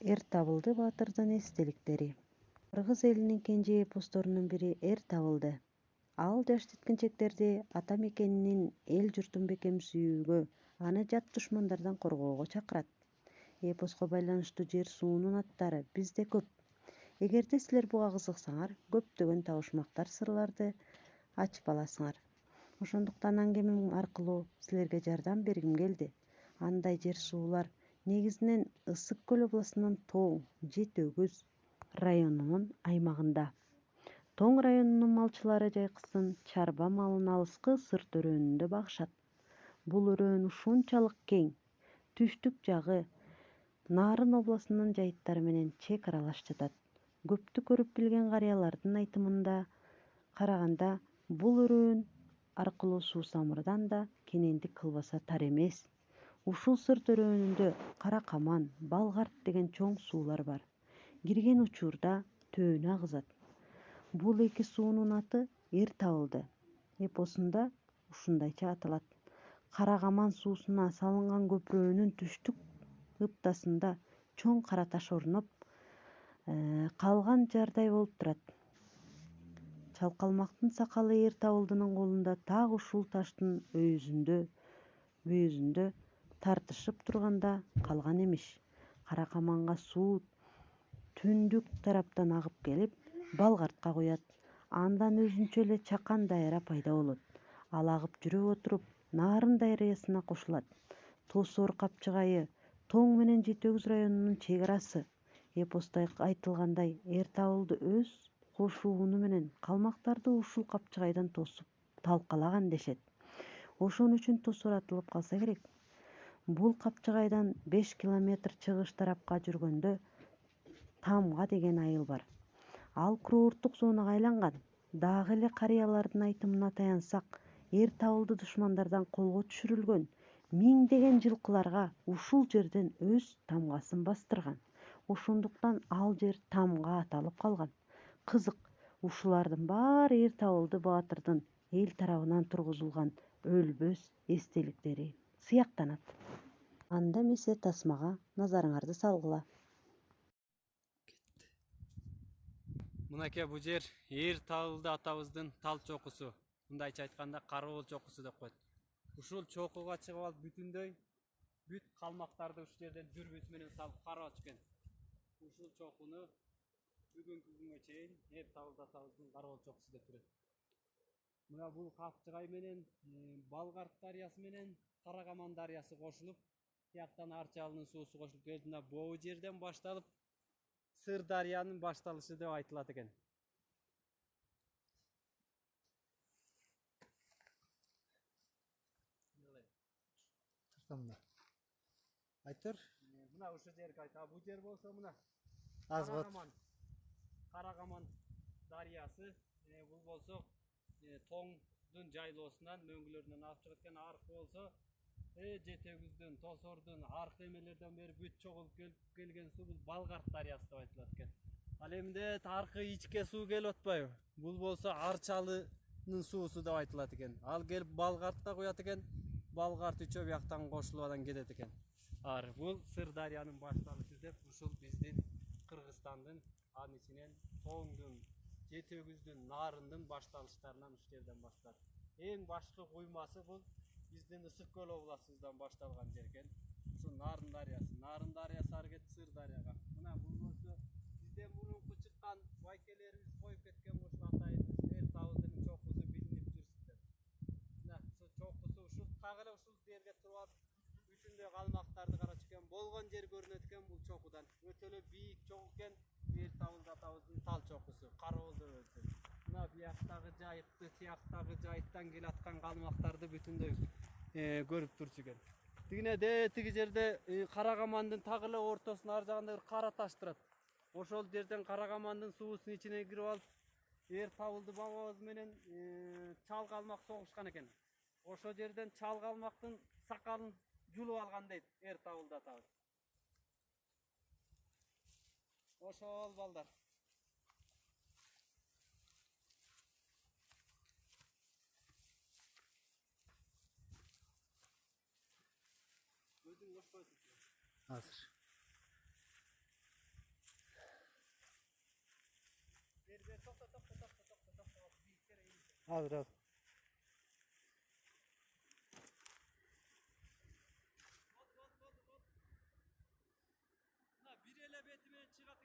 Эр Табылды баатырдын эстеликтери. Кыргыз элинин кенже эпосторунун бири Эр Табылды. Ал жаш жеткинчектерди ата мекенинин эл журтун бекем сүйүүгө, аны жат душмандардан коргоого чакырат. Эпоско байланыштуу жер суунун аттары бизде көп. Эгерде силер буга кызыксаңар, көптөгөн табышмактар, сырларды ачып аласыңар. Ошондуктан аңгемем аркылуу силерге жардам бергим келди. Андай жер суулар негизинен Ысык көл областынын Тоң, Жети Өгүз районунун аймагында. Тоң районунун малчылары жайкысын чарба малын алыскы сырт өрөөнүндө багышат. Бул өрөөн ушунчалык кең, түштүк жагы Нарын областынын жайыттары менен чек аралаш жатат. Көптү көрүп билген карыялардын айтымында караганда, бул өрөөн аркылуу Суусамырдан да кенендик кылбаса тар эмес. Ушул сырт өрөөнүндө Кара Каман, Балгарт деген чоң суулар бар. Кирген учурда төөнү агызат. Бул эки суунун аты Эр Табылды эпосунда ушундайча аталат. Кара Каман суусуна салынган көпүрөнүн түштүк ыптасында чоң кара таш орноп калган жардай болуп турат. Чалкалмактын сакалы Эр Табылдынын колунда так ушул таштын бөөзүндө тартышып турганда калган эмиш. Кара Каманга суу түндүк тараптан агып келип, Балгартка куят. Андан өзүнчө эле Чакан дайра пайда болот. Ал агып жүрө отуруп Нарын дайрасына кошулат. Тосор капчыгайы Тоң менен Жети Өгүз районунун чек арасы. Эпоста айтылгандай, Эр Табылды өз кошууну менен калмактарды ушул капчыгайдан тосуп талкалаган дешет. Ошон үчүн тосор атылып калса керек. Бул капчыгайдан 5 километр чыгыш тарапка жүргөндө Тамга деген айыл бар. Ал курорттук зонага айланган. Дагы эле карыялардын айтымына таянсак, Эр Табылды душмандардан колго түшүрүлгөн. Миңдеген жылкыларга ушул жерден өз тамгасын бастырган. Ошондуктан ал жер Тамга аталып калган. Кызык, ушулардын баары Эр Табылды баатырдын эл тарабынан тургузулган өлбөс эстеликтери сыяктанат. Анда эмесе тасмага назарыңарды салгыла. Мынакей бул жер Эр Табылды атабыздын тал чокусу. Мындайча айтканда кароол чокусу деп коет. Ушул чокуга чыгып алып бүт калмактарды ушул жерден дүрбүс менен салып карап өткөн. Ушул чокуну бүгүнкү күнгө чейин Эр Табылды атабыздын кароол чокусу деп жүрөт. Мына бул капчыгай менен Балгарт дарыясы менен Кара Каман дарыясы кошулуп, тияктан Арчалынын суусу кошулуп келип, мына бул жерден башталып Сыр дарыянын башталышы деп айтылат экен. Айтыр. Мына ушул жерге айт. Бул жер болсо мына Азгат. Кара Каман дарыясы. Бул болсо Тоңдун жайлоосунан мөңгүлөрүнөн алып чыгып кеткен. Аркы болсо Жети Өгүздүн, Тосордун аркы эмелерден бери бүт чогулуп келген суу бул Балгарт дарыясы деп айтылат экен. Ал эмне аркы ичке суу келип атпайбы? Бул болсо Арчалынын суусу деп айтылат экен. Ал келип Балгартка куят экен. Балгарт үчөө бияктан кошулуп анан кетет экен. Бул Сыр дарыянын башталышы деп ушул биздин Кыргызстандын, анын ичинен Тоңдун, Жети Өгүздүн, Нарындын башталыштарынан ушул жерден башталат. Эң башкы куймасы бул биздин Ысык көл областыбыздан башталган жер экен. Ушул Нарын дарыясы ары кетип Сыр дарыяга. Мына бул болсо бизден мурунку чыккан байкелерибиз коюп кеткен ушул атайыбыз Эр Табылдынын чокусу билинип жүрсүптүр. Мына ушул чокусу ушул так эле ушул жерге туруп алып бүтүндөй калмактарды карап экен. Болгон жер көрүнөт экен бул чокудан. Өтө эле бийик чоку экен Эр Табылды атабыздын тал чокусу, кароол деп аталат. Мына бияктагы жайытты, тияктагы жайыттан келаткан калмактарды бүтүндөй көрүп турчу экен. Тигине тиги жерде Кара Камандын так эле ортосунун ар жагында бир кара таш турат. Ошол жерден Кара Камандын суусунун ичине кирип алып, Эр Табылды бабабыз менен чал калмак согушкан экен. Ошол жерден чал калмактын сакалын жулуп алган дейт Эр Табылды атабыз. Ошол балдар. Өзүң кош койсуң. Азыр. Азыр ал. Мына бир эле бети менен чыгат